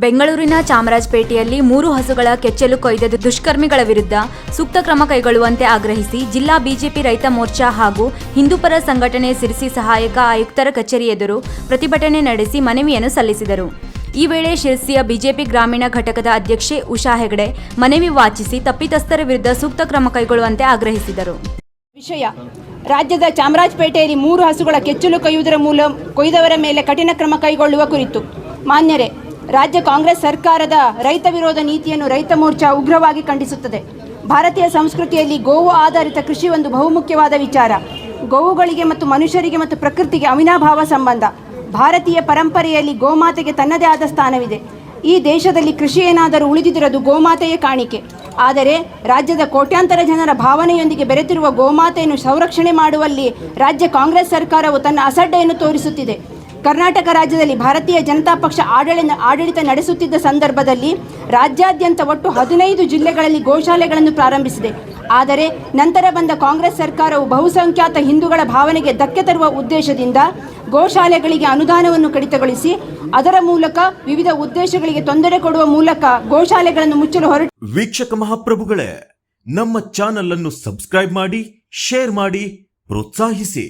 ಬೆಂಗಳೂರಿನ ಚಾಮರಾಜಪೇಟೆಯಲ್ಲಿ 3 ಹಸುಗಳ ಕೆಚ್ಚಲು ಕೊಯ್ದ ದುಷ್ಕರ್ಮಿಗಳ ವಿರುದ್ಧ ಸೂಕ್ತ ಕ್ರಮ ಕೈಗೊಳ್ಳುವಂತೆ ಆಗ್ರಹಿಸಿ ಜಿಲ್ಲಾ ಬಿಜೆಪಿ ರೈತ ಮೋರ್ಚಾ ಹಾಗೂ ಹಿಂದೂಪರ ಸಂಘಟನೆ ಸಿರಸಿ ಸಹಾಯಕ ಆಯುಕ್ತರ ಕಚೇರಿ ಎದುರು ಪ್ರತಿಭಟನೆ ನಡೆಸಿ ಮನವಿಯನ್ನು ಸಲ್ಲಿಸಿದರು. ಈ ವೇಳೆ ಶಿರಸಿಯ ಬಿಜೆಪಿ ಗ್ರಾಮೀಣ ಘಟಕದ ಅಧ್ಯಕ್ಷೆ ಉಷಾ ಹೆಗಡೆ ಮನವಿ ವಾಚಿಸಿ ತಪ್ಪಿತಸ್ಥರ ವಿರುದ್ಧ ಸೂಕ್ತ ಕ್ರಮ ಕೈಗೊಳ್ಳುವಂತೆ ಆಗ್ರಹಿಸಿದರು. ವಿಷಯ: ರಾಜ್ಯದ ಚಾಮರಾಜಪೇಟೆಯಲ್ಲಿ 3 ಹಸುಗಳ ಕೆಚ್ಚಲು ಕೊಯ್ದವರ ಮೇಲೆ ಕಠಿಣ ಕ್ರಮ ಕೈಗೊಳ್ಳುವ ಕುರಿತು ಮಾನ್ಯರೇ, ರಾಜ್ಯ ಕಾಂಗ್ರೆಸ್ ಸರ್ಕಾರದ ರೈತ ವಿರೋಧ ನೀತಿಯನ್ನು ರೈತ ಮೋರ್ಚಾ ಉಗ್ರವಾಗಿ ಖಂಡಿಸುತ್ತದೆ. ಭಾರತೀಯ ಸಂಸ್ಕೃತಿಯಲ್ಲಿ ಗೋವು ಆಧಾರಿತ ಕೃಷಿ ಒಂದು ಬಹುಮುಖ್ಯವಾದ ವಿಚಾರ. ಗೋವುಗಳಿಗೆ ಮತ್ತು ಮನುಷ್ಯರಿಗೆ ಮತ್ತು ಪ್ರಕೃತಿಗೆ ಅವಿನಾಭಾವ ಸಂಬಂಧ. ಭಾರತೀಯ ಪರಂಪರೆಯಲ್ಲಿ ಗೋಮಾತೆಗೆ ತನ್ನದೇ ಆದ ಸ್ಥಾನವಿದೆ. ಈ ದೇಶದಲ್ಲಿ ಕೃಷಿ ಏನಾದರೂ ಉಳಿದಿರುವುದು ಗೋಮಾತೆಯ ಕಾಣಿಕೆ. ಆದರೆ ರಾಜ್ಯದ ಕೋಟ್ಯಾಂತರ ಜನರ ಭಾವನೆಯೊಂದಿಗೆ ಬೆರೆತಿರುವ ಗೋಮಾತೆಯನ್ನು ಸಂರಕ್ಷಣೆ ಮಾಡುವಲ್ಲಿ ರಾಜ್ಯ ಕಾಂಗ್ರೆಸ್ ಸರ್ಕಾರವು ತನ್ನ ಅಸಡ್ಡೆಯನ್ನು ತೋರಿಸುತ್ತಿದೆ. ಕರ್ನಾಟಕ ರಾಜ್ಯದಲ್ಲಿ ಭಾರತೀಯ ಜನತಾ ಪಕ್ಷ ಆಡಳಿತ ನಡೆಸುತ್ತಿದ್ದ ಸಂದರ್ಭದಲ್ಲಿ ರಾಜ್ಯಾದ್ಯಂತ ಒಟ್ಟು 15 ಜಿಲ್ಲೆಗಳಲ್ಲಿ ಗೋಶಾಲೆಗಳನ್ನು ಪ್ರಾರಂಭಿಸಿದೆ. ಆದರೆ ನಂತರ ಬಂದ ಕಾಂಗ್ರೆಸ್ ಸರ್ಕಾರವು ಬಹುಸಂಖ್ಯಾತ ಹಿಂದೂಗಳ ಭಾವನೆಗೆ ಧಕ್ಕೆ ತರುವ ಉದ್ದೇಶದಿಂದ ಗೋಶಾಲೆಗಳಿಗೆ ಅನುದಾನವನ್ನು ಕಡಿತಗೊಳಿಸಿ ಅದರ ಮೂಲಕ ವಿವಿಧ ಉದ್ದೇಶಗಳಿಗೆ ತೊಂದರೆ ಕೊಡುವ ಮೂಲಕ ಗೋಶಾಲೆಗಳನ್ನು ಮುಚ್ಚಲು ವೀಕ್ಷಕ ಮಹಾಪ್ರಭುಗಳೇ, ನಮ್ಮ ಚಾನಲ್ ಅನ್ನು ಸಬ್ಸ್ಕ್ರೈಬ್ ಮಾಡಿ, ಶೇರ್ ಮಾಡಿ, ಪ್ರೋತ್ಸಾಹಿಸಿ.